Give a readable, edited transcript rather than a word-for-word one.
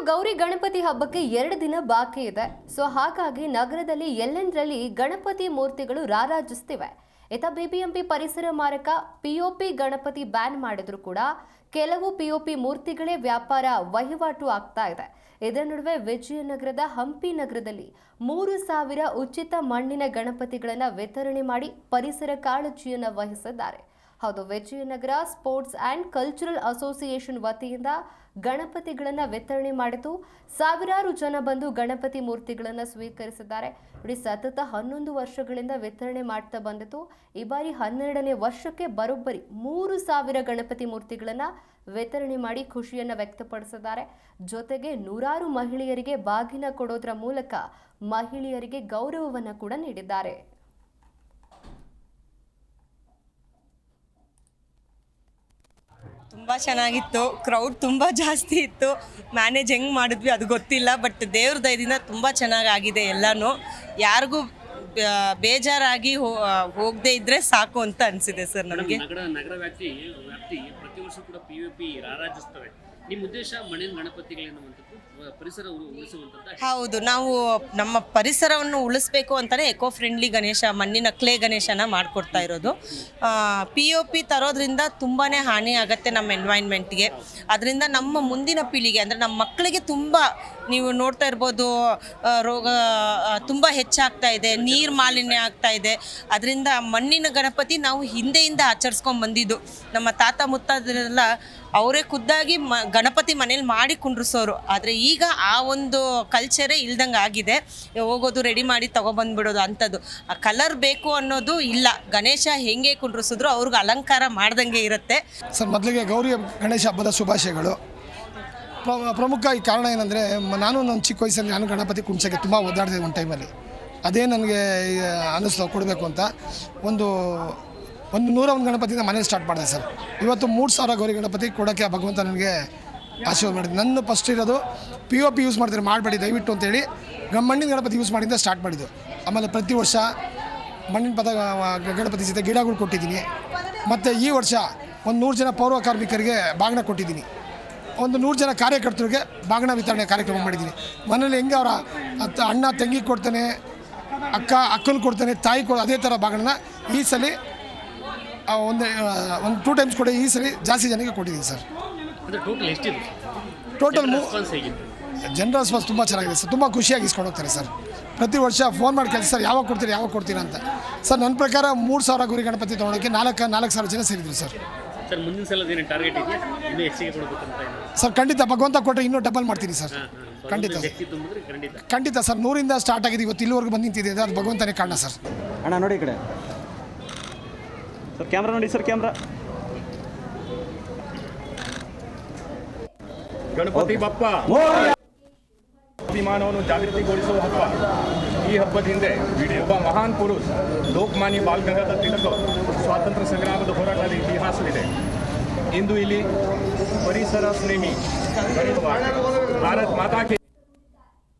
ಗೌರಿ ಗಣಪತಿ ಹಬ್ಬಕ್ಕೆ 2 ದಿನ ಬಾಕಿ ಇದೆ. ಸೊ ಹಾಗಾಗಿ ನಗರದಲ್ಲಿ ಎಲ್ಲೆಂದರಲ್ಲಿ ಗಣಪತಿ ಮೂರ್ತಿಗಳು ರಾರಾಜಿಸುತ್ತಿವೆ. ಇತ ಬಿಬಿಎಂಪಿ ಪರಿಸರ ಮಾರಕ ಪಿಒಪಿ ಗಣಪತಿ ಬ್ಯಾನ್ ಮಾಡಿದ್ರು ಕೂಡ ಕೆಲವು ಪಿಒಪಿ ಮೂರ್ತಿಗಳೇ ವ್ಯಾಪಾರ ವಹಿವಾಟು ಆಗ್ತಾ ಇದೆ. ಇದರ ನಡುವೆ ವಿಜಯನಗರದ ಹಂಪಿ ನಗರದಲ್ಲಿ 3000 ಉಚಿತ ಮಣ್ಣಿನ ಗಣಪತಿಗಳನ್ನು ವಿತರಣೆ ಮಾಡಿ ಪರಿಸರ ಕಾಳಜಿಯನ್ನು ವಹಿಸಿದ್ದಾರೆ. ಹೌದು, Vijayanagara sports and cultural association ವತಿಯಿಂದ ಗಣಪತಿಗಳನ್ನು ವಿತರಣೆ ಮಾಡಿತು. ಸಾವಿರಾರು ಜನ ಬಂದು ಗಣಪತಿ ಮೂರ್ತಿಗಳನ್ನು ಸ್ವೀಕರಿಸಿದ್ದಾರೆ. ನೋಡಿ, ಸತತ 11 ವರ್ಷಗಳಿಂದ ವಿತರಣೆ ಮಾಡ್ತಾ ಬಂದಿತ್ತು. ಈ ಬಾರಿ 12ನೇ ವರ್ಷಕ್ಕೆ ಬರೋಬ್ಬರಿ 3000 ಗಣಪತಿ ಮೂರ್ತಿಗಳನ್ನು ವಿತರಣೆ ಮಾಡಿ ಖುಷಿಯನ್ನು ವ್ಯಕ್ತಪಡಿಸಿದ್ದಾರೆ. ಜೊತೆಗೆ ನೂರಾರು ಮಹಿಳೆಯರಿಗೆ ಬಾಗಿನ ಕೊಡೋದ್ರ ಮೂಲಕ ಮಹಿಳೆಯರಿಗೆ ಗೌರವವನ್ನು ಕೂಡ ನೀಡಿದ್ದಾರೆ. ತುಂಬ ಚೆನ್ನಾಗಿತ್ತು. ಕ್ರೌಡ್ ತುಂಬ ಜಾಸ್ತಿ ಇತ್ತು. ಮ್ಯಾನೇಜ್ ಹೆಂಗೆ ಮಾಡಿದ್ವಿ ಅದು ಗೊತ್ತಿಲ್ಲ. ಬಟ್ ದೇವ್ರ ದಯದಿಂದ ತುಂಬ ಚೆನ್ನಾಗಾಗಿದೆ. ಎಲ್ಲನೂ ಯಾರಿಗೂ ಬೇಜಾರಾಗಿ ಹೋಗದೆ ಇದ್ದರೆ ಸಾಕು ಅಂತ ಅನಿಸಿದೆ ಸರ್ ನಮಗೆ. ನಗರ ವ್ಯಾಪ್ತಿ ಪ್ರತಿ ವರ್ಷ ಕೂಡ ಪಿಒಪಿ ರಾರಾಜಿಸ್ತವೆ. ನಿಮ್ಮ ಉದ್ದೇಶ ಮಣ್ಣಿನ ಗಣಪತಿಗಳೇನು ಪರಿಸರ ಉಳಿಸುವಂಥದ್ದು? ಹೌದು, ನಾವು ನಮ್ಮ ಪರಿಸರವನ್ನು ಉಳಿಸ್ಬೇಕು ಅಂತಲೇ ಎಕೋ ಫ್ರೆಂಡ್ಲಿ ಗಣೇಶ, ಮಣ್ಣಿನ ಕ್ಲೇ ಗಣೇಶನ ಮಾಡಿಕೊಡ್ತಾ ಇರೋದು. ಪಿಒಪಿ ತರೋದ್ರಿಂದ ತುಂಬಾ ಹಾನಿ ಆಗುತ್ತೆ ನಮ್ಮ ಎನ್ವೈರ್ನ್ಮೆಂಟ್ಗೆ. ಅದರಿಂದ ನಮ್ಮ ಮುಂದಿನ ಪೀಳಿಗೆ ಅಂದರೆ ನಮ್ಮ ಮಕ್ಕಳಿಗೆ ತುಂಬ, ನೀವು ನೋಡ್ತಾ ಇರ್ಬೋದು, ರೋಗ ತುಂಬ ಹೆಚ್ಚಾಗ್ತಾ ಇದೆ, ನೀರು ಮಾಲಿನ್ಯ ಆಗ್ತಾ ಇದೆ. ಅದರಿಂದ ಮಣ್ಣಿನ ಗಣಪತಿ ನಾವು ಹಿಂದೆಯಿಂದ ಆಚರಿಸ್ಕೊಂಡು ಬಂದಿದ್ದು. ನಮ್ಮ ತಾತ ಮುತ್ತಾದರೆಲ್ಲ ಅವರೇ ಖುದ್ದಾಗಿ ಗಣಪತಿ ಮನೇಲಿ ಮಾಡಿ ಕುಂಡ್ರಿಸೋರು. ಆದರೆ ಈಗ ಆ ಒಂದು ಕಲ್ಚರೇ ಇಲ್ದಂಗೆ ಆಗಿದೆ. ಹೋಗೋದು ರೆಡಿ ಮಾಡಿ ತೊಗೊಬಂದ್ಬಿಡೋದು ಅಂಥದ್ದು. ಆ ಕಲರ್ ಬೇಕು ಅನ್ನೋದು ಇಲ್ಲ. ಗಣೇಶ ಹೆಂಗೆ ಕುಂಡ್ರಿಸಿದ್ರು ಅವ್ರಿಗೆ ಅಲಂಕಾರ ಮಾಡ್ದಂಗೆ ಇರುತ್ತೆ. ಸರ್, ಮೊದಲಿಗೆ ಗೌರಿ ಗಣೇಶ ಹಬ್ಬದ ಶುಭಾಶಯಗಳು. ಪ್ರಮುಖ ಈ ಕಾರಣ ಏನಂದರೆ, ನನ್ನ ಚಿಕ್ಕ ವಯಸ್ಸಲ್ಲಿ ನಾನು ಗಣಪತಿ ಕುಂಡ್ಸೋಕ್ಕೆ ತುಂಬ ಒದ್ದಾಡಿದೆ ಒಂದು ಟೈಮಲ್ಲಿ. ಅದೇ ನನಗೆ ಅನ್ನಿಸ್ತು ಕೊಡಬೇಕು ಅಂತ. ಒಂದು 101 ಗಣಪತಿಯಿಂದ ಮನೇಲಿ ಸ್ಟಾರ್ಟ್ ಮಾಡಿದೆ ಸರ್. ಇವತ್ತು 3000 ಗೌರಿ ಗಣಪತಿ ಕೊಡೋಕ್ಕೆ ಭಗವಂತ ನನಗೆ ಆಶೀರ್ವಾದ ಮಾಡಿದೆ. ನನ್ನ ಫಸ್ಟ್ ಇರೋದು ಪಿಒಪಿ ಯೂಸ್ ಮಾಡ್ತಾರೆ, ಮಾಡಬೇಡಿ ದಯವಿಟ್ಟು ಅಂತೇಳಿ ಮಣ್ಣಿನ ಗಣಪತಿ ಯೂಸ್ ಮಾಡಿಂದ ಸ್ಟಾರ್ಟ್ ಮಾಡಿದ್ದು. ಆಮೇಲೆ ಪ್ರತಿ ವರ್ಷ ಮಣ್ಣಿನ ಗಣಪತಿ ಜೊತೆ ಗಿಡಗಳು ಕೊಟ್ಟಿದ್ದೀನಿ. ಮತ್ತು ಈ ವರ್ಷ ಒಂದು 100 ಜನ ಪೌರ ಕಾರ್ಮಿಕರಿಗೆ ಬಾಗಿನ ಕೊಟ್ಟಿದ್ದೀನಿ. ಒಂದು 100 ಜನ ಕಾರ್ಯಕರ್ತರಿಗೆ ಬಾಗಿನ ವಿತರಣೆ ಕಾರ್ಯಕ್ರಮ ಮಾಡಿದ್ದೀನಿ. ಮನೇಲಿ ಹೆಂಗೆ ಅವರ ಅಣ್ಣ ತಂಗಿ ಕೊಡ್ತಾನೆ, ಅಕ್ಕನ ಕೊಡ್ತಾನೆ, ತಾಯಿ ಅದೇ ಥರ ಬಾಗಿನ ಈ ಸಲ ಒಂದು 2 ಟೈಮ್ಸ್ ಕೊಡಿ. ಈ ಸಲ ಜಾಸ್ತಿ ಜನಕ್ಕೆ ಕೊಟ್ಟಿದ್ದೀನಿ ಸರ್. ಟೋಟಲ್ ಜನರ ರೆಸ್ಪಾನ್ಸ್ ತುಂಬ ಚೆನ್ನಾಗಿದೆ ಸರ್. ತುಂಬ ಖುಷಿಯಾಗಿ ಇಸ್ಕೊಂಡು ಹೋಗ್ತಾರೆ ಸರ್. ಪ್ರತಿ ವರ್ಷ ಫೋನ್ ಮಾಡಿ ಕೇಳ್ತಾರೆ, ಸರ್ ಯಾವಾಗ ಕೊಡ್ತೀರಾ ಅಂತ. ಸರ್, ನನ್ನ ಪ್ರಕಾರ 3000 ಗುರಿ ಗಣಪತಿ ತೊಗೊಳಕ್ಕೆ 4,000 ಜನ ಸೇರಿದ್ರು ಸರ್. ಸರ್, ಮುಂದಿನ ಸಲ ಏನು ಟಾರ್ಗೆಟ್ ಇದೆಯಾ? ಇನ್ನೂ ಹೆಚ್ಚಿಗೆ ಕೊಡಬೇಕು ಅಂತ? ಸರ್, ಖಂಡಿತ ಭಗವಂತ ಕೊಟ್ಟರೆ ಇನ್ನೂ ಡಬಲ್ ಮಾಡ್ತೀನಿ ಸರ್. ಖಂಡಿತ ಸರ್. 100ರಿಂದ ಸ್ಟಾರ್ಟ್ ಆಗಿದೆ, ಇವತ್ತು ಇಲ್ಲಿವರೆಗೂ ಬಂದು ನಿಂತಿದೆ. ಅದು ಭಗವಂತನೇ ಕಾರಣ ಸರ್. ಅಣ್ಣ ನೋಡಿ ಈ ಕಡೆ ಸರ್, ಕ್ಯಾಮ್ರಾ ನೋಡಿ ಸರ್, ಕ್ಯಾಮ್ರಾ. ಗಣಪತಿ ಬಪ್ಪ ಅಭಿಮಾನವನ್ನು ಜಾಗೃತಿಗೊಳಿಸುವ ಹಬ್ಬ. ಈ ಹಬ್ಬದ ಹಿಂದೆ ಒಬ್ಬ ಮಹಾನ್ ಪುರುಷ ಲೋಕಮಾನ್ಯ ಬಾಲ್ ಗಂಗಾಧರ ತಿಲಕ್ ಸ್ವಾತಂತ್ರ್ಯ ಸಂಗ್ರಾಮದ ಹೋರಾಟದ ಇತಿಹಾಸವಿದೆ. ಇಂದು ಇಲ್ಲಿ ಪರಿಸರ ಸ್ನೇಹಿ ಭಾರತ್ ಮಾತಾ